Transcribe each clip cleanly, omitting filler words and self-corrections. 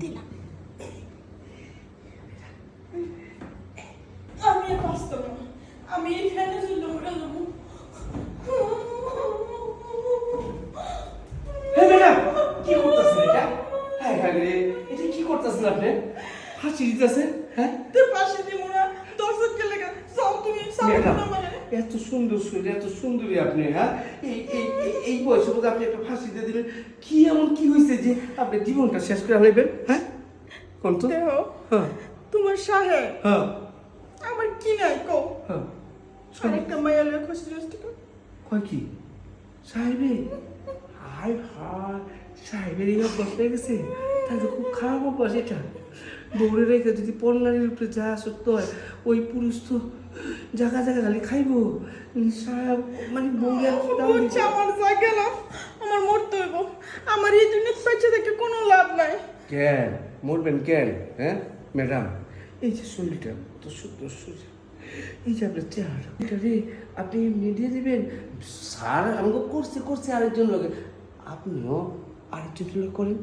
দিলাম। আমি আর বাঁচতাম না, আমি এই ফ্যানে ঝুলে মরে যাবো। ম্যাডাম কি করতেছেন এটা? হ্যাঁ হ্যাঁ রে, এটা কি করতেছেন আপনি? হাসি দিতেছেন? হ্যাঁ তোর পাশে দিব না, দর্শক কে লেগে যাও তুমি, ম্যাডাম, সামনে মানে এত সুন্দর শরীর, এত সুন্দরী আপনি, হ্যাঁ এই বয়সের মধ্যে আপনি একটা ফাঁসি দিয়ে দিলেন। কি এমন কি হয়েছে যে আপনি জীবনটা শেষ করে ফেলবেন? হ্যাঁ কোন তো? দেহ হ্যাঁ তোমার সাহেব হ্যাঁ আমার কি নাই কও। হ্যাঁ আরেকটা মায়া লয়ে খুশি রয়েছে। কয় কি সাহেবে? হাই হাই, সাহেবের এই অভ্যাস হয়ে গেছে, তাহলে তো খুব খারাপ অভ্যাস এটা। বউরে রেখে যদি পণ্যারের উপরে যা সত্য হয়, ওই পুরুষ তো জায়গা জায়গা খালি খাইব। সাহেব মানে বউরে বলছে আমার যা গেলাম, আমার মরতে হইব, আমার এই দুনিয়াতে বেঁচে থেকে কোনো লাভ নাই। কেন মরবেন কেন? হ্যাঁ ম্যাডাম, এই যে শরীরটা তো সুন্দর শরীর, এই যে আপনার চেহারা, এটা রে আপনি এমনি দিয়ে দেবেন। স্যার আমাকে করছে করছে আরেকজন লোকে, আপনিও আরেকজন লোক করেন,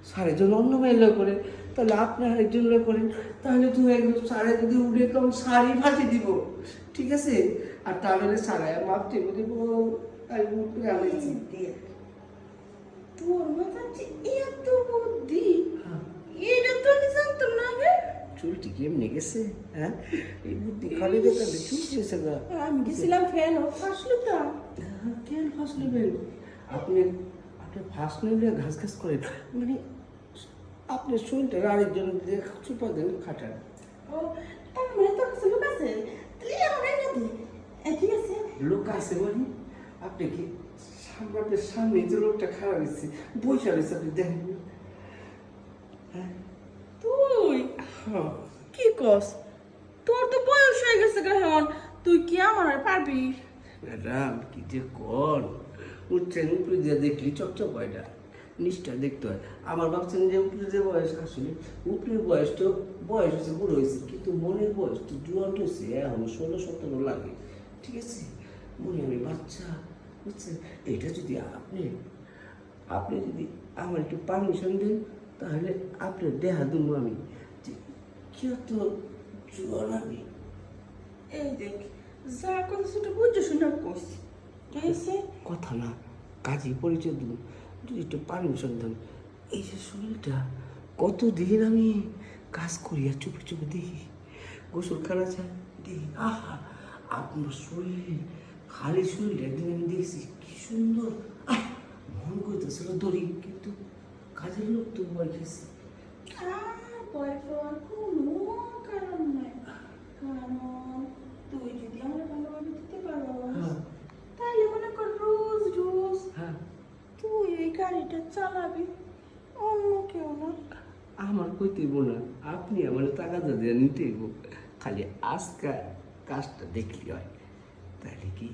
স্যারের জন্য অন্য মেয়ের লোক করেন, তাহলে আপনি আরেকজন লোক করেন, তাহলে তুমি একদম স্যারে যদি উঠে তো শাড়ি ফাঁসি দিব, ঠিক আছে? আর তাহলে স্যারে মাপ দিব দিব, আমি উঠে আনাইছি। তোর মাথা যে এত বুদ্ধি, এটা তো আমি জানতাম না আগে। চুলটি কি এমনি গেছে? হ্যাঁ এই বুদ্ধি খালি দেখে চুল গেছে না। আমি গেছিলাম ফ্যান ও ফাঁসলো তো। কেন ফার্স্ট নেবেন? আপনি আপনি ফার্স্ট নেবেন ঘাস ঘাস করেন, মানে আপনি শরীরটা আরেকজন দিয়ে চুপা দেন খাটান। ও তার মানে তোর কাছে লোক আছে, তুই আমার এনে দে। ঠিক আছে লোক আছে মানে আপনি কি সামনে আপনার সামনে যে লোকটা খারাপ হয়েছে বৈশা রয়েছে, আপনি দেখেন? হ্যাঁ তুই হ্যাঁ কি কস? তোর তো বয়স হয়ে গেছে কেমন, তুই কি আমার আর পারবি? ম্যাডাম কি যে কর, উঠছেন উপরে দিয়ে দেখলি চকচক হয় না, নিষ্ঠা দেখতে হয়। আমার ভাবছেন যে উপরে যে বয়স, আসলে উপরের বয়স তো বয়স হয়েছে বুড়ো হয়েছে, কিন্তু মনের বয়স তো জুয়ান হয়েছে, এখন 16-17 লাগে, ঠিক আছে? মনে আমি বাচ্চা, বুঝছেন? এটা যদি আপনি আপনি যদি আমার একটু পারমিশন দেন, তাহলে আপনার দেহা দেবো আমি, যে কি তো জুয়ান আমি। এই দেখ, যা কথা সেটা বুঝে শুনে কস, ঠিক আছে? কথা না, কাজে পরিচয় দিন, যদি একটু পারমিশন দেন। এই যে শরীরটা কতদিন আমি কাজ করি আর চুপে চুপে দেখি, গোসল খানা চাই দেখি, আহা আপনার শরীর, খালি শরীর একদিন আমি দেখছি কি সুন্দর, আহ মন করতেছিল দড়ি, কিন্তু কাজের লোক তো ভয় খেয়েছি। ভয় পাওয়ার কোনো কারণ নাই, কারণ তুই যদি আমার ভালোভাবে দিতে পারো, হ্যাঁ তাহলে মনে কর রোজ রোজ হ্যাঁ তুই এই গাড়িটা চালাবি, অন্য কেউ না। আমার কইতেইব না, আপনি আমার টাকা দিয়ে নিতেইব, খালি আজকাল কাজটা দেখলি হয়, তাহলে কি?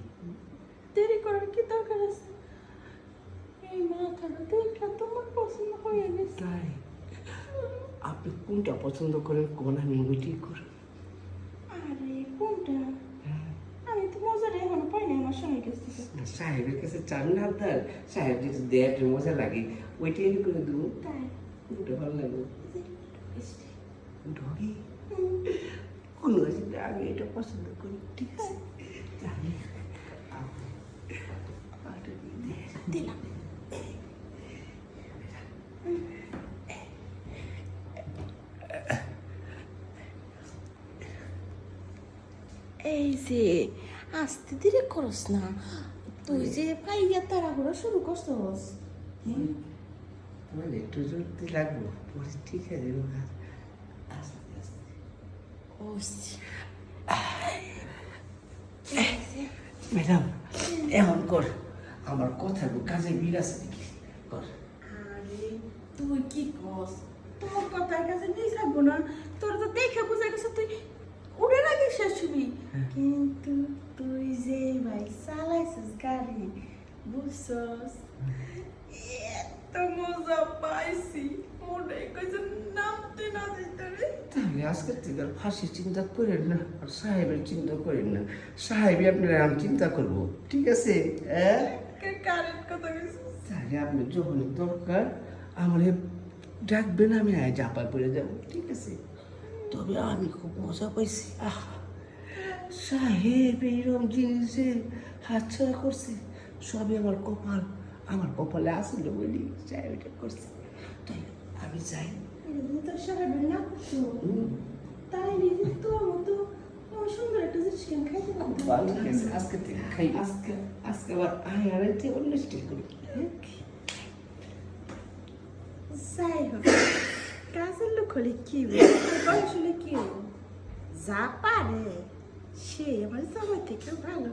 দেরি করার কি দরকার আছে? এই মাথাটা দেখলে তোমার পছন্দ হয়ে গেছে। তাই আপনি কোনটা পছন্দ করেন কোন, আমি ওইটাই করব। আরে কোনটা? হ্যাঁ আমি তো মজাটা এখনো পাইনি আমার স্বামীর কাছ থেকে। সাহেবের কাছে চান না আপনার, সাহেব যদি দেয় মজা লাগে ওইটাই আমি করে দেবো। তাই কোনটা ভালো লাগবে? বেশি। ঢগি কোনো অসুবিধা, আমি এটা পছন্দ করি, ঠিক আছে? তাহলে আরেকটা দিয়ে দিলাম। এই যে আস্তে ধীরে করস না, তুই যে পাইয়া তাড়াহুড়ো শুরু করছস। মানে একটু জলদি লাগবো, পরে ঠিক আছে আস্তে আস্তে। ম্যাডাম এখন কর, আমার কথা কাজে মিল আছে নাকি? কর। আরে তুই কি কস? তোর কথার কাছে মিল থাকবো না? তোর তো দেখে বুঝা গেছে তুই উড়ে লাগে শেষ হবি, কিন্তু তুই যে ভাই চালাইছিস গাড়ি, বুঝছস? এত মজা পাইছি, মনে কইছে নামতে না দিতে রে। তাহলে আজকের থেকে আর ফাঁসির চিন্তা করেন না, আর সাহেবের চিন্তা করেন না, সাহেবই আপনারা আমি চিন্তা করবো, ঠিক আছে? হ্যাঁ কারেন্ট কথা কইছিস? তাহলে আপনি যখন দরকার আমার ডাকবেন আমি জাপা পড়ে যাব, ঠিক আছে? তবে আমি খুব মজা পাইছি। সাহেব এইরকম জিনিসে হাতছাড়া করছে, সবই আমার কপালে আসল বলি সাহেব এটা করছে। তাই আমি যাই। তো সাহেবের না করতো তাই নিজে তোর মতো সুন্দর একটা জিনিস কেন খাইতে পারতো? ভালো লাগছে, আজকে থেকে খাই। আজকে আবার আড়াইতে অনুষ্ঠান করি। যাই হোক, কাজের লোক হলে কি বয়স হলে কি যা পারে সে আমার সবার থেকে ভালো।